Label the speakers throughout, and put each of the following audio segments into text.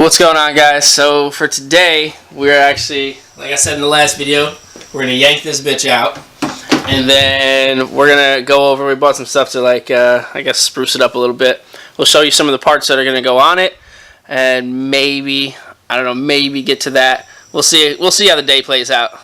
Speaker 1: What's going on, guys? So for today, we're actually, like I said in the last video, we're gonna yank this bitch out, and then we're gonna go over. We bought some stuff to I guess spruce it up a little bit. We'll show you some of the parts that are gonna go on it, and maybe, I don't know, maybe get to that. We'll see. We'll see how the day plays out.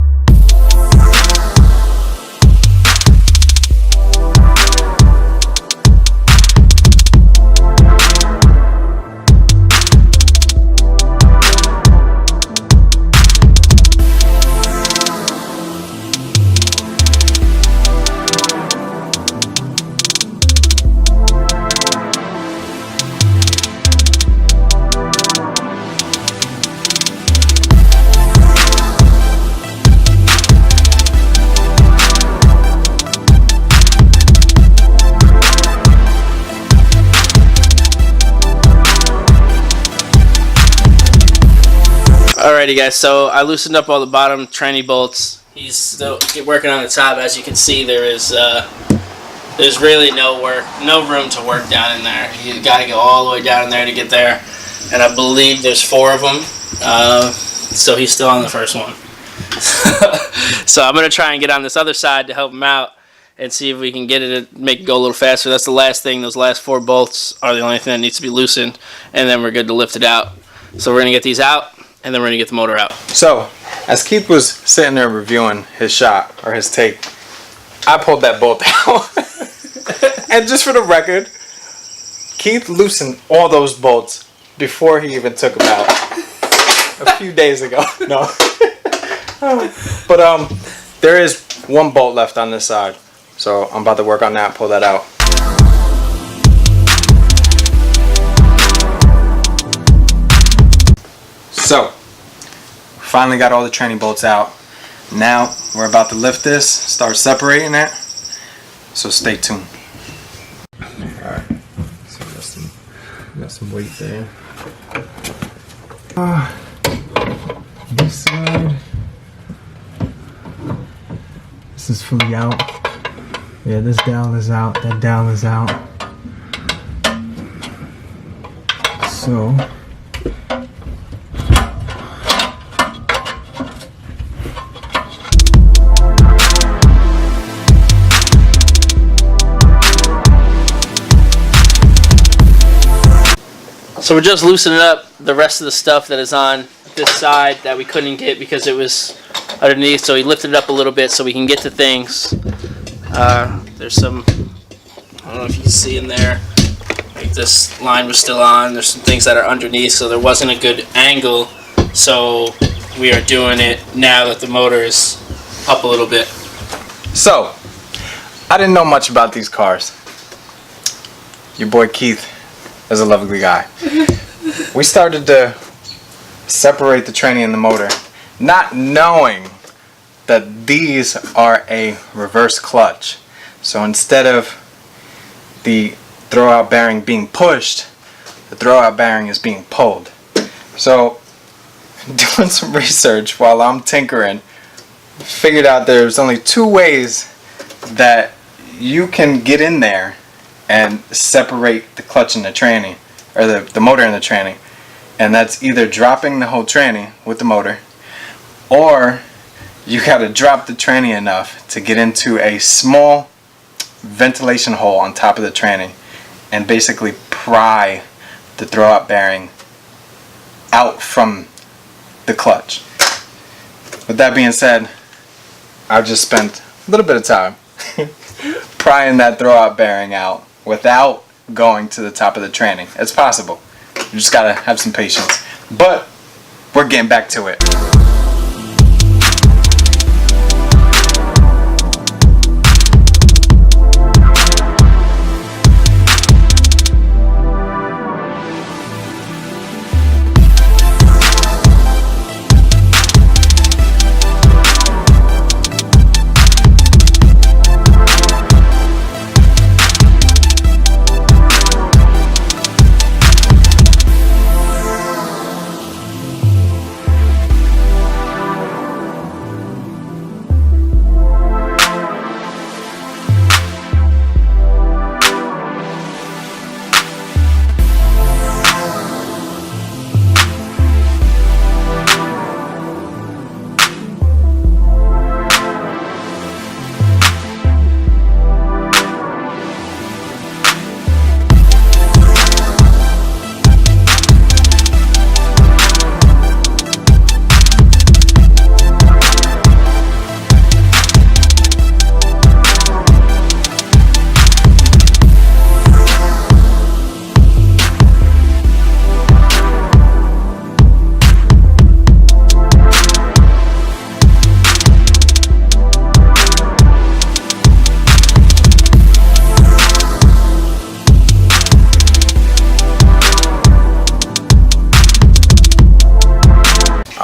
Speaker 1: Alrighty, guys, so I loosened up all the bottom tranny bolts. He's still working on the top. As you can see, there's really no room to work down in there. You got to go all the way down in there to get there, and I believe there's 4 of them. So he's still on the first one. So I'm gonna try and get on this other side to help him out and see if we can get it to make it go a little faster. That's the last thing. Those last 4 bolts are the only thing that needs to be loosened, and then we're good to lift it out. So we're gonna get these out, and then we're going to get the motor out.
Speaker 2: So, as Keith was sitting there reviewing his shot, or his take, I pulled that bolt out. And just for the record, Keith loosened all those bolts before he even took them out a few days ago. No. But there is 1 bolt left on this side. So, I'm about to work on that, pull that out. So, finally got all the tranny bolts out. Now we're about to lift this, start separating it. So stay tuned. Alright, so we got some weight there. This side. This is fully out. Yeah, this dowel is out, that dowel is out. So
Speaker 1: So we're just loosening up the rest of the stuff that is on this side that we couldn't get because it was underneath. So we lifted it up a little bit so we can get to things. There's some, I don't know if you can see in there, like this line was still on. There's some things that are underneath, so there wasn't a good angle. So we are doing it now that the motor is up a little bit.
Speaker 2: So, I didn't know much about these cars. Your boy Keith is a lovely guy. We started to separate the tranny and the motor, not knowing that these are a reverse clutch. So instead of the throwout bearing being pushed, the throwout bearing is being pulled. So, doing some research while I'm tinkering, figured out there's only 2 ways that you can get in there and separate the clutch and the tranny, or the motor and the tranny. And that's either dropping the whole tranny with the motor, or you gotta drop the tranny enough to get into a small ventilation hole on top of the tranny and basically pry the throwout bearing out from the clutch. With that being said, I just spent a little bit of time prying that throwout bearing out without going to the top of the tranny. It's possible. You just gotta have some patience. But we're getting back to it.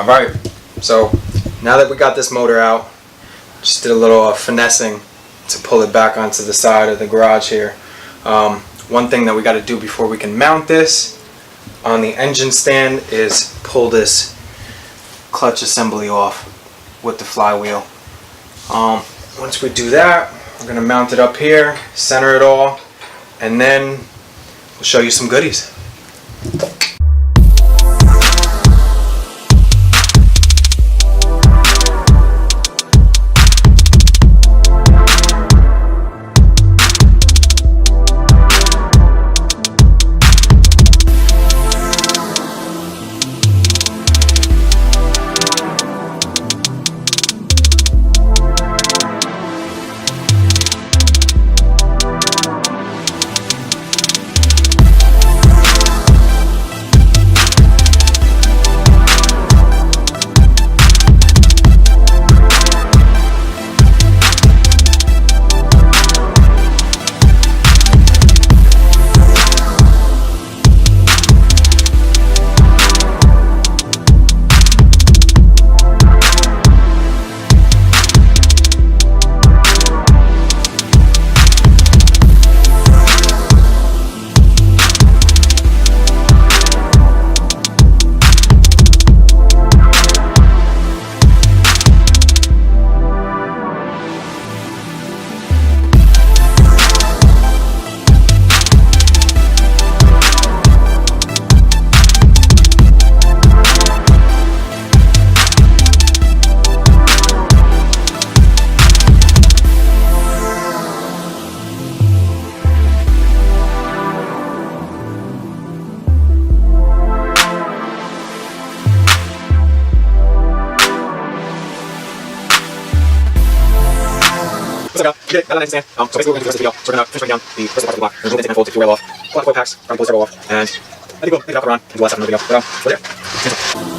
Speaker 2: Alright, so now that we got this motor out, just did a little finessing to pull it back onto the side of the garage here. One thing that we got to do before we can mount this on the engine stand is pull this clutch assembly off with the flywheel. Once we do that, we're going to mount it up here, center it all, and then we'll show you some goodies.
Speaker 3: Get it, got a nice stand. So basically what we're going to do the rest of the video, we're going to finish breaking down the first part of the block, and remove the manifold, take the oil off, pull out the coil packs, pull the turbo off, and I think we'll pick it up around and do the last part of the video. But we're there.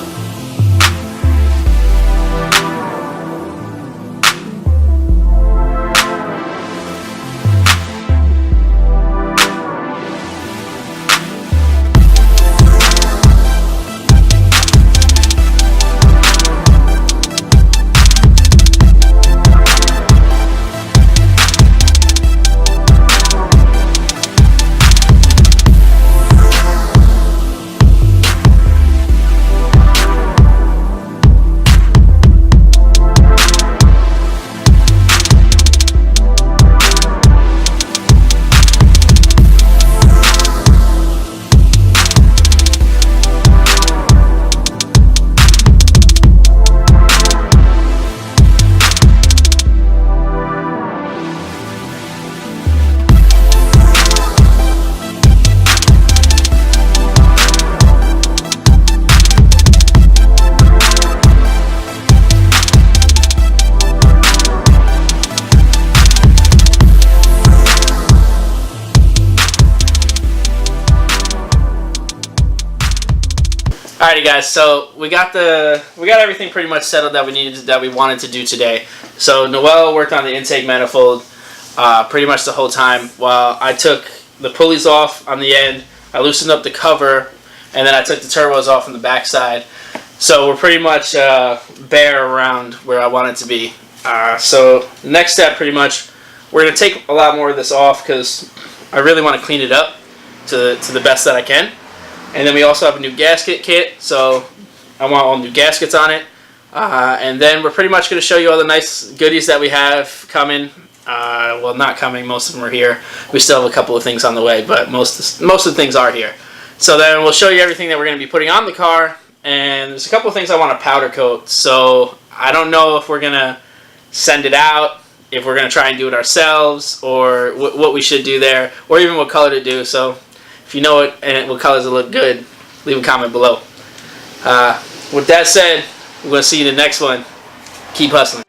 Speaker 1: Alrighty guys, so we got everything pretty much settled that we wanted to do today. So Noel worked on the intake manifold pretty much the whole time while I took the pulleys off on the end, I loosened up the cover, and then I took the turbos off on the back side. So we're pretty much bare around where I want it to be. So next step, pretty much, we're going to take a lot more of this off because I really want to clean it up to the best that I can. And then we also have a new gasket kit, so I want all new gaskets on it. And then we're pretty much going to show you all the nice goodies that we have coming. Well, not coming, most of them are here. We still have a couple of things on the way, but most of the things are here. So then we'll show you everything that we're going to be putting on the car. And there's a couple of things I want to powder coat. So I don't know if we're going to send it out, if we're going to try and do it ourselves, or what we should do there, or even what color to do. So if you know it and what colors will look good, leave a comment below. With that said, we're going to see you in the next one. Keep hustling.